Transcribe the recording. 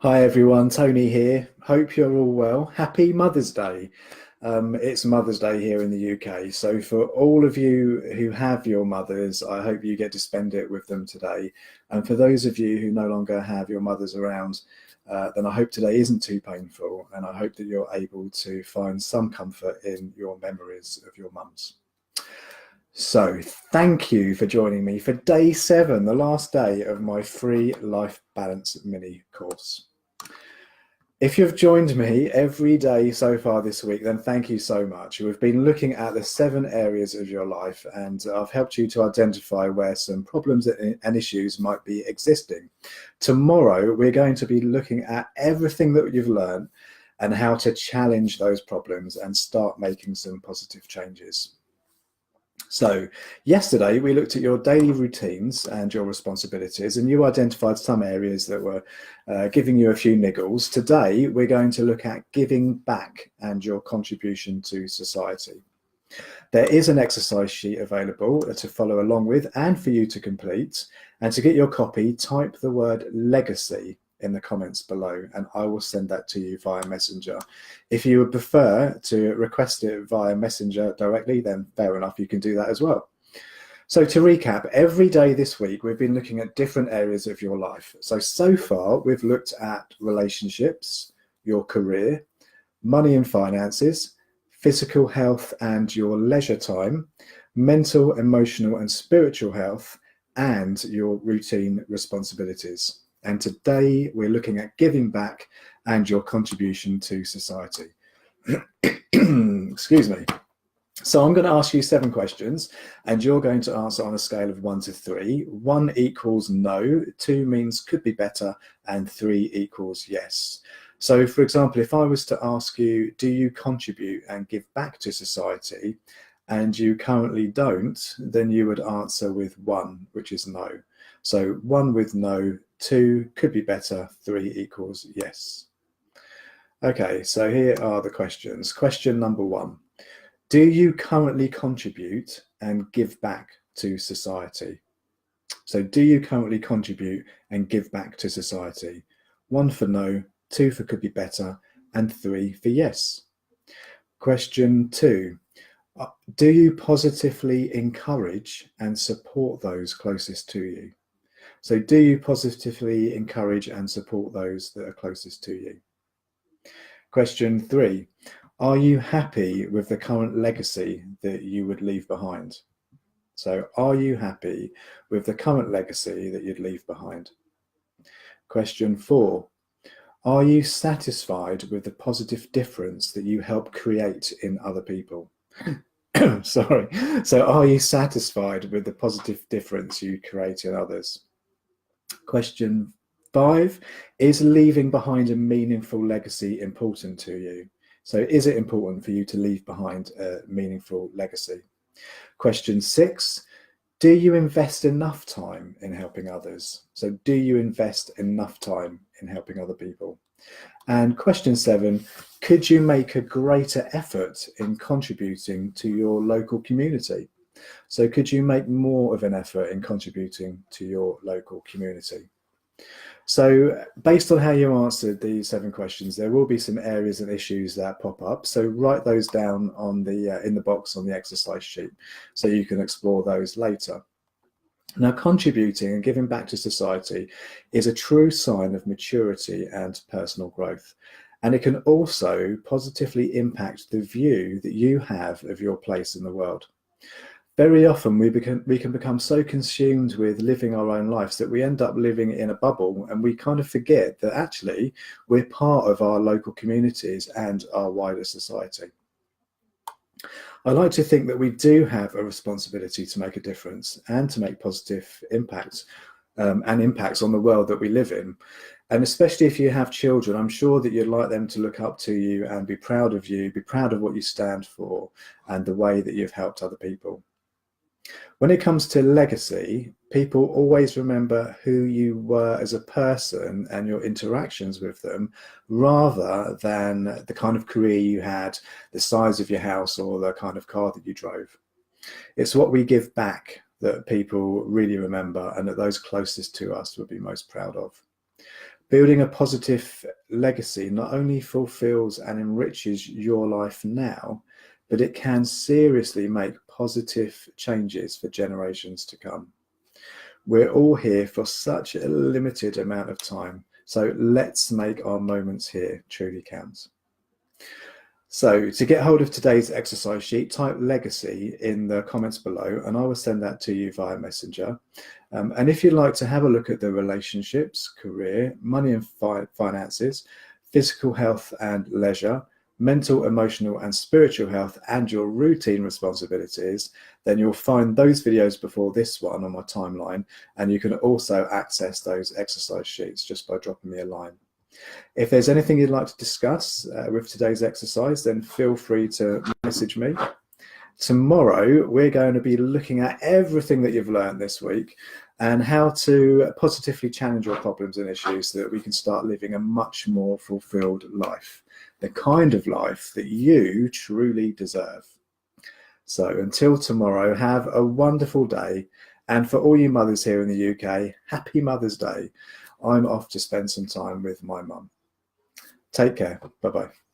Hi everyone, Tony here. Hope you're all well. Happy Mother's Day. It's Mother's Day here in the UK. So for all of you who have your mothers, I hope you get to spend it with them today. And for those of you who no longer have your mothers around, then I hope today isn't too painful, and I hope that you're able to find some comfort in your memories of your mums. So thank you for joining me for day 7, the last day of my free life balance mini course. If you've joined me every day so far this week, then thank you so much. We've been looking at the 7 areas of your life, and I've helped you to identify where some problems and issues might be existing. Tomorrow, we're going to be looking at everything that you've learned and how to challenge those problems and start making some positive changes. So yesterday we looked at your daily routines and your responsibilities, and you identified some areas that were giving you a few niggles. Today we're going to look at giving back and your contribution to society. There is an exercise sheet available to follow along with and for you to complete. And to get your copy, type the word legacy in the comments below, and I will send that to you via Messenger. If you would prefer to request it via Messenger directly, then fair enough, you can do that as well. So to recap, every day this week, we've been looking at different areas of your life. So far, we've looked at relationships, your career, money and finances, physical health and your leisure time, mental, emotional and spiritual health, and your routine responsibilities. And today we're looking at giving back and your contribution to society. Excuse me. So I'm going to ask you 7 questions, and you're going to answer on a scale of 1 to 3. 1 equals no, 2 means could be better, and 3 equals yes. So for example, if I was to ask you, do you contribute and give back to society, and you currently don't, then you would answer with 1, which is no. So 1 with no, 2 could be better, 3 equals yes. Okay, so here are the questions. Question number 1. Do you currently contribute and give back to society? So do you currently contribute and give back to society? 1 for no, 2 for could be better, and 3 for yes. Question 2. Do you positively encourage and support those closest to you? So do you positively encourage and support those that are closest to you? Question 3. Are you happy with the current legacy that you would leave behind? So are you happy with the current legacy that you'd leave behind? Question 4. Are you satisfied with the positive difference that you help create in other people? Sorry. So are you satisfied with the positive difference you create in others? Question 5. Is leaving behind a meaningful legacy important to you? So is it important for you to leave behind a meaningful legacy? Question 6. Do you invest enough time in helping others? So do you invest enough time in helping other people? And question 7, could you make a greater effort in contributing to your local community? So could you make more of an effort in contributing to your local community? So based on how you answered these 7 questions, there will be some areas and issues that pop up. So write those down on the in the box on the exercise sheet so you can explore those later. Now, contributing and giving back to society is a true sign of maturity and personal growth. And it can also positively impact the view that you have of your place in the world. Very often we can become so consumed with living our own lives that we end up living in a bubble, and we kind of forget that actually we're part of our local communities and our wider society. I like to think that we do have a responsibility to make a difference and to make positive impacts and impacts on the world that we live in. And especially if you have children, I'm sure that you'd like them to look up to you and be proud of you, be proud of what you stand for and the way that you've helped other people. When it comes to legacy, people always remember who you were as a person and your interactions with them, rather than the kind of career you had, the size of your house, or the kind of car that you drove. It's what we give back that people really remember and that those closest to us would be most proud of. Building a positive legacy not only fulfills and enriches your life now, but it can seriously make positive changes for generations to come. We're all here for such a limited amount of time, so let's make our moments here truly count. So to get hold of today's exercise sheet, type legacy in the comments below and I will send that to you via Messenger. And if you'd like to have a look at the relationships, career, money and finances, physical health and leisure, mental, emotional and spiritual health, and your routine responsibilities, then you'll find those videos before this one on my timeline, and you can also access those exercise sheets just by dropping me a line. If there's anything you'd like to discuss with today's exercise, then feel free to message me. Tomorrow, we're going to be looking at everything that you've learned this week and how to positively challenge your problems and issues so that we can start living a much more fulfilled life, the kind of life that you truly deserve. So until tomorrow, have a wonderful day. And for all you mothers here in the UK, happy Mother's Day. I'm off to spend some time with my mum. Take care. Bye-bye.